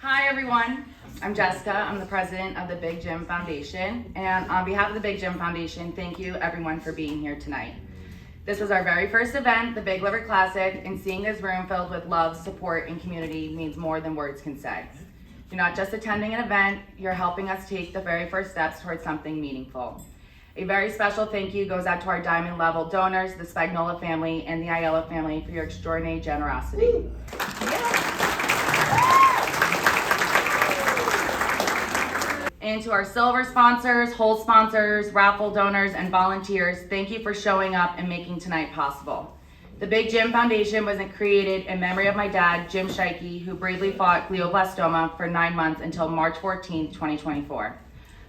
Hi everyone, I'm Jessica. I'm the president of the Big Jim Foundation, and on behalf of the Big Jim Foundation, thank you everyone for being here tonight. This was our very first event, the Big Liver Classic, and seeing this room filled with love, support, and community means more than words can say. You're not just attending an event, you're helping us take the very first steps towards something meaningful. A very special thank you goes out to our diamond level donors, the Spagnola family and the Ayala family, for your extraordinary generosity. And to our silver sponsors, whole sponsors, raffle donors, and volunteers, thank you for showing up and making tonight possible. The Big Jim Foundation was created in memory of my dad, Jim Schicke, who bravely fought glioblastoma for 9 months until March 14, 2024.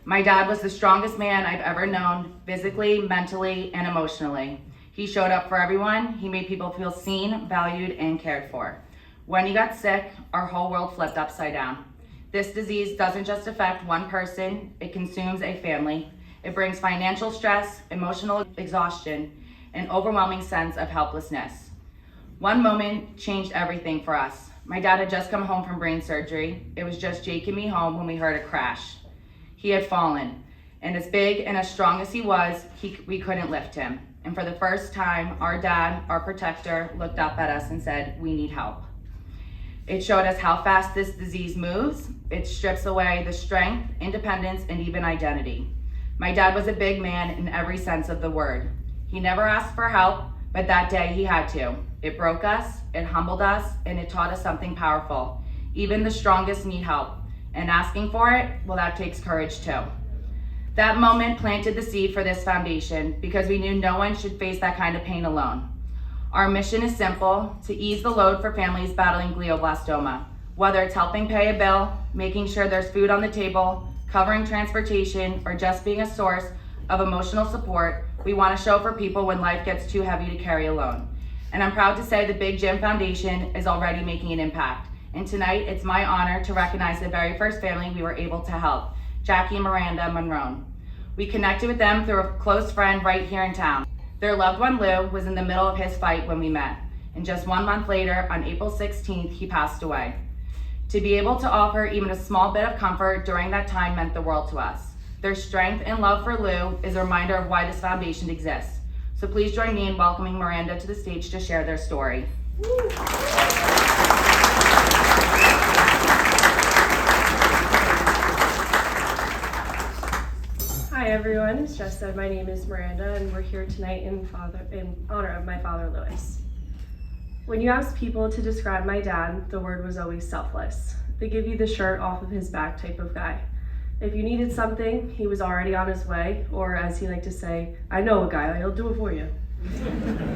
My dad was the strongest man I've ever known, physically, mentally, and emotionally. He showed up for everyone. He made people feel seen, valued, and cared for. When he got sick, our whole world flipped upside down. This disease doesn't just affect one person, it consumes a family. It brings financial stress, emotional exhaustion, an overwhelming sense of helplessness. One moment changed everything for us. My dad had just come home from brain surgery. It was just Jake and me home when we heard a crash. He had fallen, and as big and as strong as he was, we couldn't lift him. And for the first time, our dad, our protector, looked up at us and said, "We need help." It showed us how fast this disease moves. It strips away the strength, independence, and even identity. My dad was a big man in every sense of the word. He never asked for help, but that day he had to. It broke us, it humbled us, and it taught us something powerful. Even the strongest need help, and asking for it, well, that takes courage too. That moment planted the seed for this foundation because we knew no one should face that kind of pain alone. Our mission is simple: to ease the load for families battling glioblastoma. Whether it's helping pay a bill, making sure there's food on the table, covering transportation, or just being a source of emotional support, we want to show for people when life gets too heavy to carry alone. And I'm proud to say the Big Jim Foundation is already making an impact. And tonight, it's my honor to recognize the very first family we were able to help, Jackie and Miranda Monroe. We connected with them through a close friend right here in town. Their loved one, Lou, was in the middle of his fight when we met. And just 1 month later, on April 16th, he passed away. To be able to offer even a small bit of comfort during that time meant the world to us. Their strength and love for Lou is a reminder of why this foundation exists. So please join me in welcoming Miranda to the stage to share their story. Hi everyone, as Jess said, my name is Miranda and we're here tonight in honor of my father, Louis. When you ask people to describe my dad, the word was always selfless. They give you the shirt off of his back type of guy. If you needed something, he was already on his way, or as he liked to say, "I know a guy, he'll do it for you."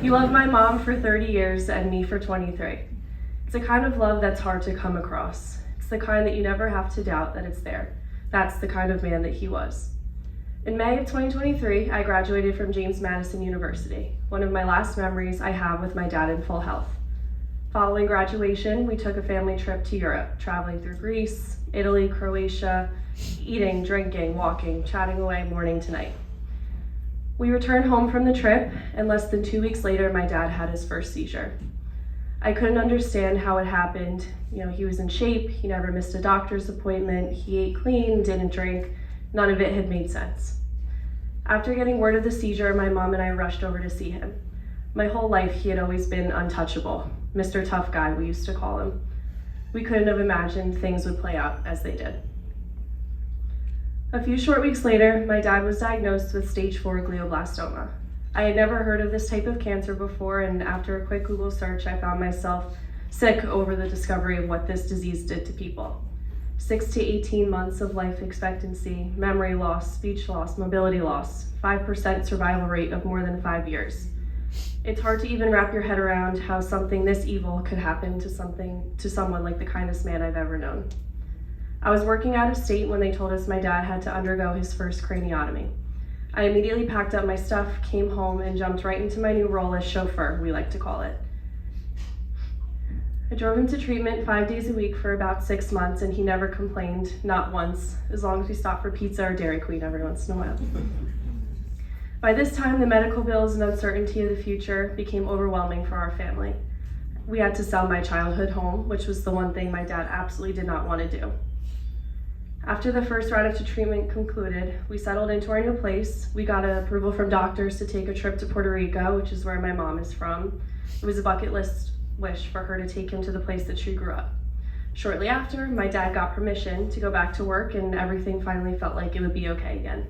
He loved my mom for 30 years and me for 23. It's a kind of love that's hard to come across. It's the kind that you never have to doubt that it's there. That's the kind of man that he was. In May of 2023, I graduated from James Madison University, one of my last memories I have with my dad in full health. Following graduation, we took a family trip to Europe, traveling through Greece, Italy, Croatia, eating, drinking, walking, chatting away morning to night. We returned home from the trip, and less than 2 weeks later, my dad had his first seizure. I couldn't understand how it happened. He was in shape, he never missed a doctor's appointment, he ate clean, didn't drink. None of it had made sense. After getting word of the seizure, my mom and I rushed over to see him. My whole life, he had always been untouchable. Mr. Tough Guy, we used to call him. We couldn't have imagined things would play out as they did. A few short weeks later, my dad was diagnosed with stage 4 glioblastoma. I had never heard of this type of cancer before, and after a quick Google search, I found myself sick over the discovery of what this disease did to people. 6 to 18 months of life expectancy, memory loss, speech loss, mobility loss, 5% survival rate of more than 5 years. It's hard to even wrap your head around how something this evil could happen to someone like the kindest man I've ever known. I was working out of state when they told us my dad had to undergo his first craniotomy. I immediately packed up my stuff, came home, and jumped right into my new role as chauffeur, we like to call it. I drove him to treatment 5 days a week for about 6 months, and he never complained, not once, as long as we stopped for pizza or Dairy Queen every once in a while. By this time, the medical bills and uncertainty of the future became overwhelming for our family. we had to sell my childhood home, which was the one thing my dad absolutely did not want to do. After the first round of treatment concluded, we settled into our new place. We got approval from doctors to take a trip to Puerto Rico, which is where my mom is from. It was a bucket list wish for her to take him to the place that she grew up. Shortly after, my dad got permission to go back to work and everything finally felt like it would be okay again.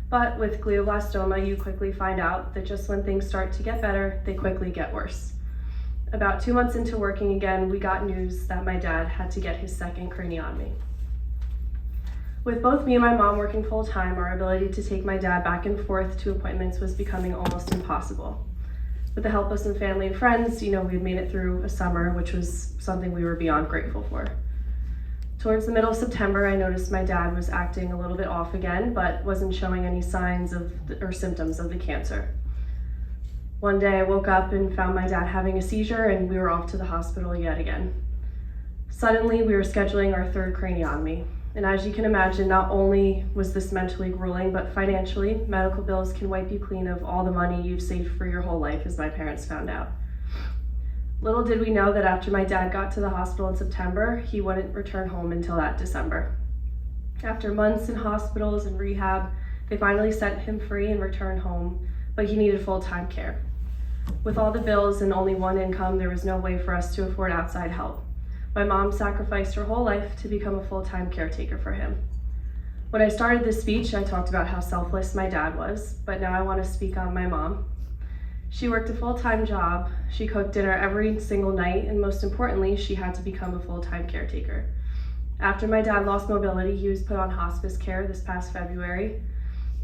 But with glioblastoma, you quickly find out that just when things start to get better, they quickly get worse. About 2 months into working again, we got news that my dad had to get his second craniotomy. With both me and my mom working full-time, our ability to take my dad back and forth to appointments was becoming almost impossible. With the help of some family and friends, we had made it through a summer, which was something we were beyond grateful for. Towards the middle of September, I noticed my dad was acting a little bit off again, but wasn't showing any signs or symptoms of the cancer. One day I woke up and found my dad having a seizure, and we were off to the hospital yet again. Suddenly, we were scheduling our third craniotomy. And as you can imagine, not only was this mentally grueling, but financially, medical bills can wipe you clean of all the money you've saved for your whole life, as my parents found out. Little did we know that after my dad got to the hospital in September, he wouldn't return home until that December. After months in hospitals and rehab, they finally set him free and returned home, but he needed full-time care. With all the bills and only one income, there was no way for us to afford outside help. My mom sacrificed her whole life to become a full-time caretaker for him. When I started this speech, I talked about how selfless my dad was, but now I want to speak on my mom. She worked a full-time job, she cooked dinner every single night, and most importantly, she had to become a full-time caretaker. After my dad lost mobility, he was put on hospice care this past February.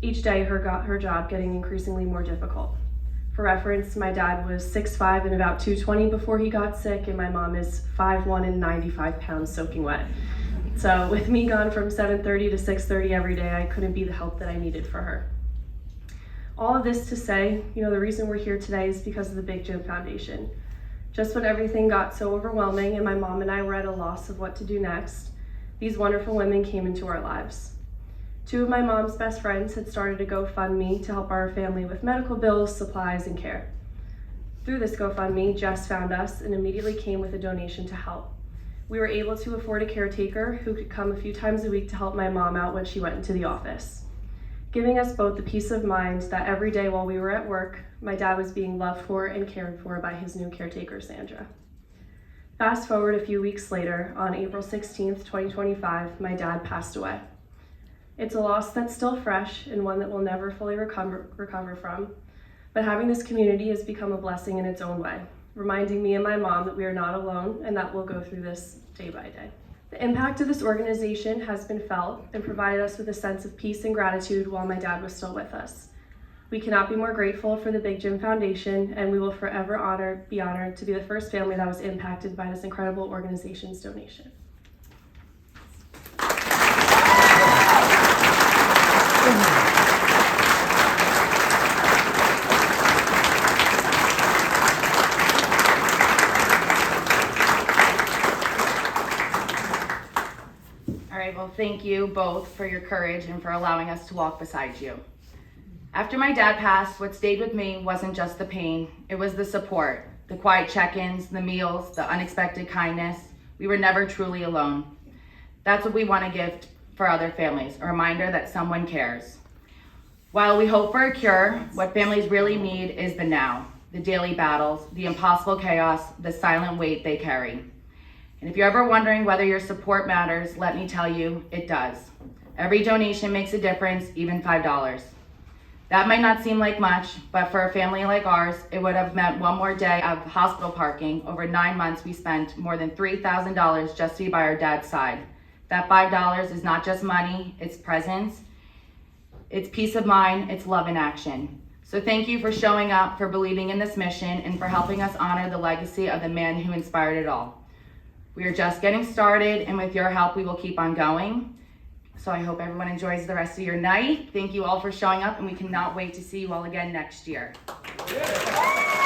Each day, her job getting increasingly more difficult. For reference, my dad was 6'5" and about 220 before he got sick, and my mom is 5'1" and 95 pounds soaking wet. So with me gone from 7:30 to 6:30 every day, I couldn't be the help that I needed for her. All of this to say, the reason we're here today is because of the Big Jim Foundation. Just when everything got so overwhelming and my mom and I were at a loss of what to do next, these wonderful women came into our lives. 2 of my mom's best friends had started a GoFundMe to help our family with medical bills, supplies, and care. Through this GoFundMe, Jess found us and immediately came with a donation to help. We were able to afford a caretaker who could come a few times a week to help my mom out when she went into the office, giving us both the peace of mind that every day while we were at work, my dad was being loved for and cared for by his new caretaker, Sandra. Fast forward a few weeks later, on April 16th, 2025, my dad passed away. It's a loss that's still fresh and one that we'll never fully recover from, but having this community has become a blessing in its own way, reminding me and my mom that we are not alone and that we'll go through this day by day. The impact of this organization has been felt and provided us with a sense of peace and gratitude while my dad was still with us. We cannot be more grateful for the Big Jim Foundation, and we will forever be honored to be the first family that was impacted by this incredible organization's donation. Well, thank you both for your courage and for allowing us to walk beside you. After my dad passed, what stayed with me wasn't just the pain, it was the support, the quiet check-ins, the meals, the unexpected kindness. We were never truly alone. That's what we want to give for other families, a reminder that someone cares. While we hope for a cure, what families really need is the now, the daily battles, the impossible chaos, the silent weight they carry. And if you're ever wondering whether your support matters, let me tell you, it does. Every donation makes a difference, even $5. That might not seem like much, but for a family like ours, it would have meant one more day of hospital parking. Over 9 months, we spent more than $3,000 just to be by our dad's side. That $5 is not just money, it's presence, it's peace of mind, it's love in action. So thank you for showing up, for believing in this mission, and for helping us honor the legacy of the man who inspired it all. We are just getting started, and with your help, we will keep on going. So I hope everyone enjoys the rest of your night. Thank you all for showing up, and we cannot wait to see you all again next year. Yeah.